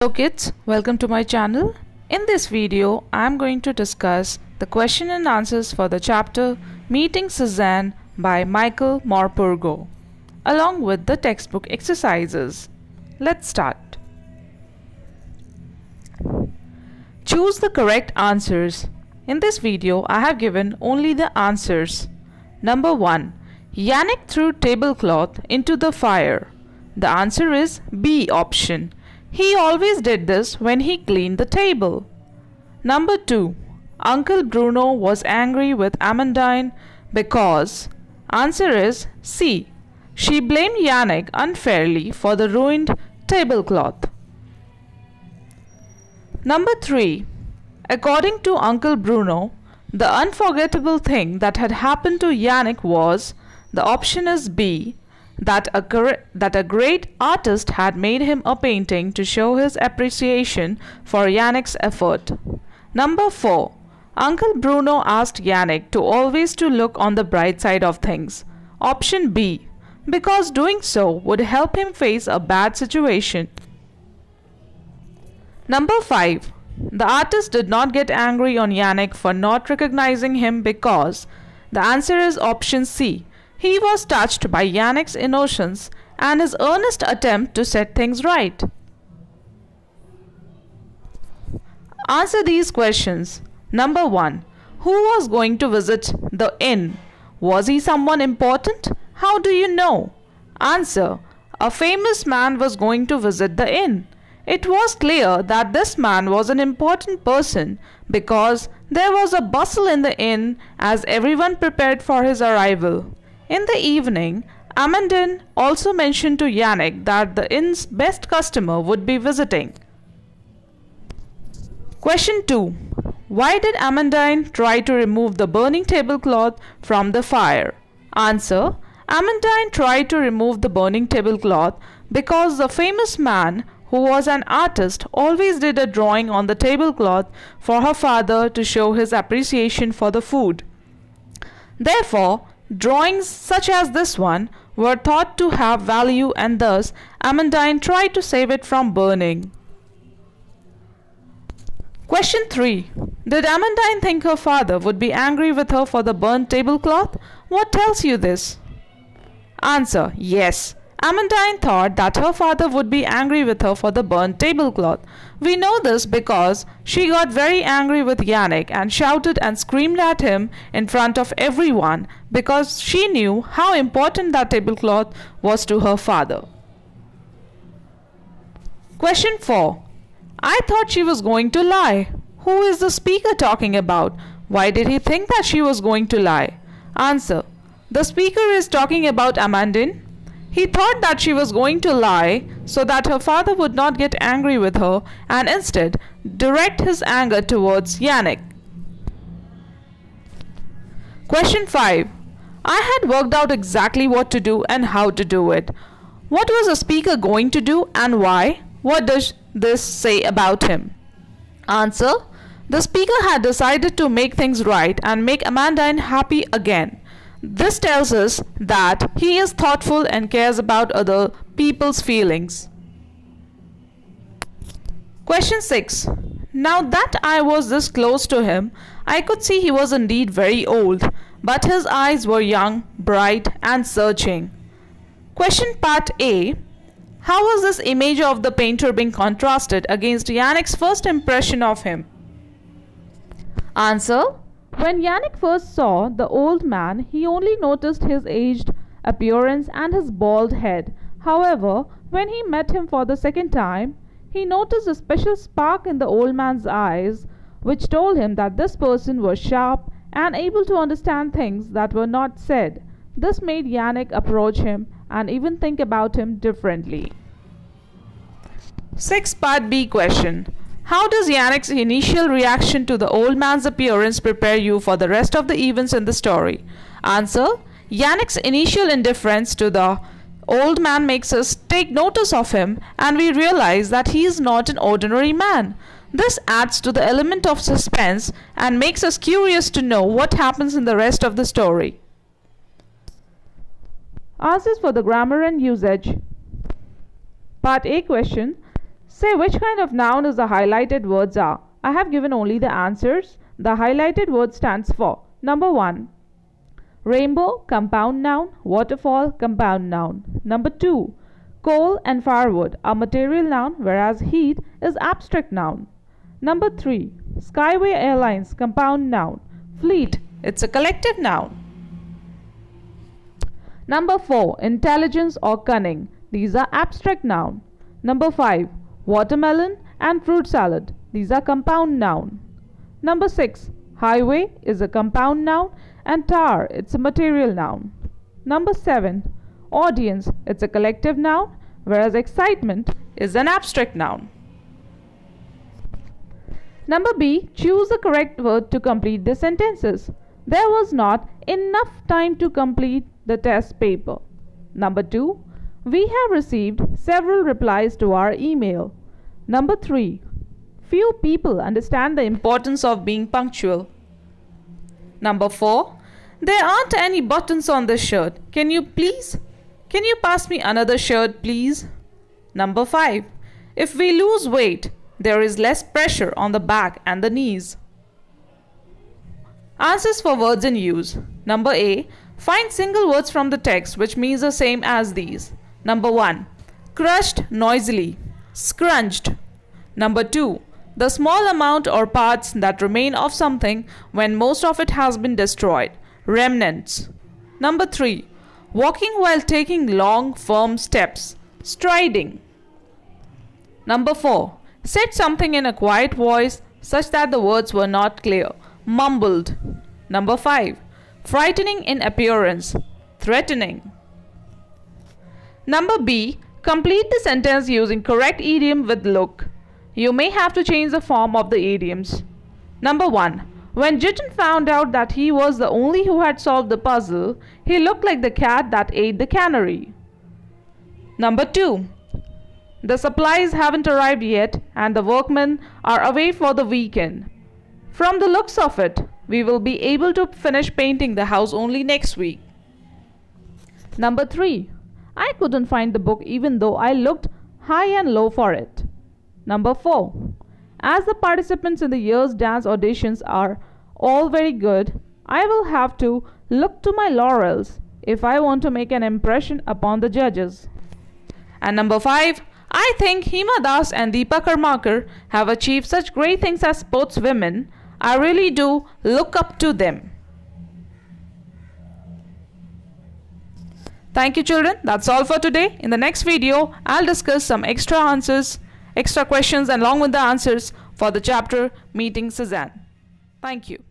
Hello kids, welcome to my channel. In this video, I am going to discuss the question and answers for the chapter Meeting Suzanne by Michael Morpurgo, along with the textbook exercises. Let's start. Choose the correct answers. In this video, I have given only the answers. Number 1. Yannick threw tablecloth into the fire. The answer is B option. He always did this when he cleaned the table. Number 2. Uncle Bruno was angry with Amandine because. Answer is C. She blamed Yannick unfairly for the ruined tablecloth. Number 3. According to Uncle Bruno, the unforgettable thing that had happened to Yannick was. The option is B. That a great artist had made him a painting to show his appreciation for Yannick's effort. Number 4. Uncle Bruno asked Yannick to always look on the bright side of things. Option B. Because doing so would help him face a bad situation. Number 5. The artist did not get angry on Yannick for not recognizing him because. The answer is option C. He was touched by Yannick's innocence and his earnest attempt to set things right. Answer these questions. Number 1. Who was going to visit the inn? Was he someone important? How do you know? Answer. A famous man was going to visit the inn. It was clear that this man was an important person because there was a bustle in the inn as everyone prepared for his arrival. In the evening, Amandine also mentioned to Yannick that the inn's best customer would be visiting. Question 2. Why did Amandine try to remove the burning tablecloth from the fire? Answer. Amandine tried to remove the burning tablecloth because the famous man, who was an artist, always did a drawing on the tablecloth for her father to show his appreciation for the food. Therefore, drawings such as this one were thought to have value and thus Amandine tried to save it from burning. Question 3. Did Amandine think her father would be angry with her for the burnt tablecloth? What tells you this? Answer. Yes. Amandine thought that her father would be angry with her for the burnt tablecloth. We know this because she got very angry with Yannick and shouted and screamed at him in front of everyone because she knew how important that tablecloth was to her father. Question 4. I thought she was going to lie. Who is the speaker talking about? Why did he think that she was going to lie? Answer. The speaker is talking about Amandine. He thought that she was going to lie so that her father would not get angry with her and instead direct his anger towards Yannick. Question 5. I had worked out exactly what to do and how to do it. What was the speaker going to do and why? What does this say about him? Answer. The speaker had decided to make things right and make Amandine happy again. This tells us that he is thoughtful and cares about other people's feelings. Question 6. Now that I was this close to him, I could see he was indeed very old, but his eyes were young, bright, and searching. Question part A. How was this image of the painter being contrasted against Yannick's first impression of him? Answer. When Yannick first saw the old man, he only noticed his aged appearance and his bald head. However, when he met him for the second time, he noticed a special spark in the old man's eyes, which told him that this person was sharp and able to understand things that were not said. This made Yannick approach him and even think about him differently. 6 part B question. How does Yannick's initial reaction to the old man's appearance prepare you for the rest of the events in the story? Answer. Yannick's initial indifference to the old man makes us take notice of him and we realize that he is not an ordinary man. This adds to the element of suspense and makes us curious to know what happens in the rest of the story. Answers for the grammar and usage. Part A question. Say which kind of noun is the highlighted words are. I have given only the answers. The highlighted word stands for number 1. Rainbow, compound noun. Waterfall, compound noun. Number 2. Coal and firewood are material noun, whereas heat is abstract noun. Number 3. Skyway Airlines, compound noun. Fleet, it's a collective noun. Number 4. Intelligence or cunning. These are abstract noun. Number 5. Watermelon and fruit salad. These are compound noun. Number 6. Highway is a compound noun and tower, it's a material noun. Number 7. Audience, it's a collective noun, whereas excitement is an abstract noun. Number B. Choose the correct word to complete the sentences. There was not enough time to complete the test paper. Number 2. We have received several replies to our email. Number 3. Few people understand the importance of being punctual. Number 4. There aren't any buttons on this shirt. Can you pass me another shirt, please? Number 5. If we lose weight, there is less pressure on the back and the knees. Answers for words in use. Number A. Find single words from the text which means the same as these. Number 1. Crushed noisily. Scrunched. Number 2. The small amount or parts that remain of something when most of it has been destroyed. Remnants. Number 3. Walking while taking long, firm steps. Striding. Number 4. Said something in a quiet voice such that the words were not clear. Mumbled. Number 5. Frightening in appearance. Threatening. Number B. Complete the sentence using correct idiom with look. You may have to change the form of the idioms. Number 1. When Jitin found out that he was the only who had solved the puzzle, he looked like the cat that ate the canary. Number 2. The supplies haven't arrived yet and the workmen are away for the weekend. From the looks of it, we will be able to finish painting the house only next week. Number 3. I couldn't find the book even though I looked high and low for it. Number 4. As the participants in the year's dance auditions are all very good, I will have to look to my laurels if I want to make an impression upon the judges. And number 5. I think Hima Das and Deepa Karmakar have achieved such great things as sportswomen. I really do look up to them. Thank you children, that's all for today. In the next video, I'll discuss some extra answers, extra questions and along with the answers for the chapter Meeting Suzanne. Thank you.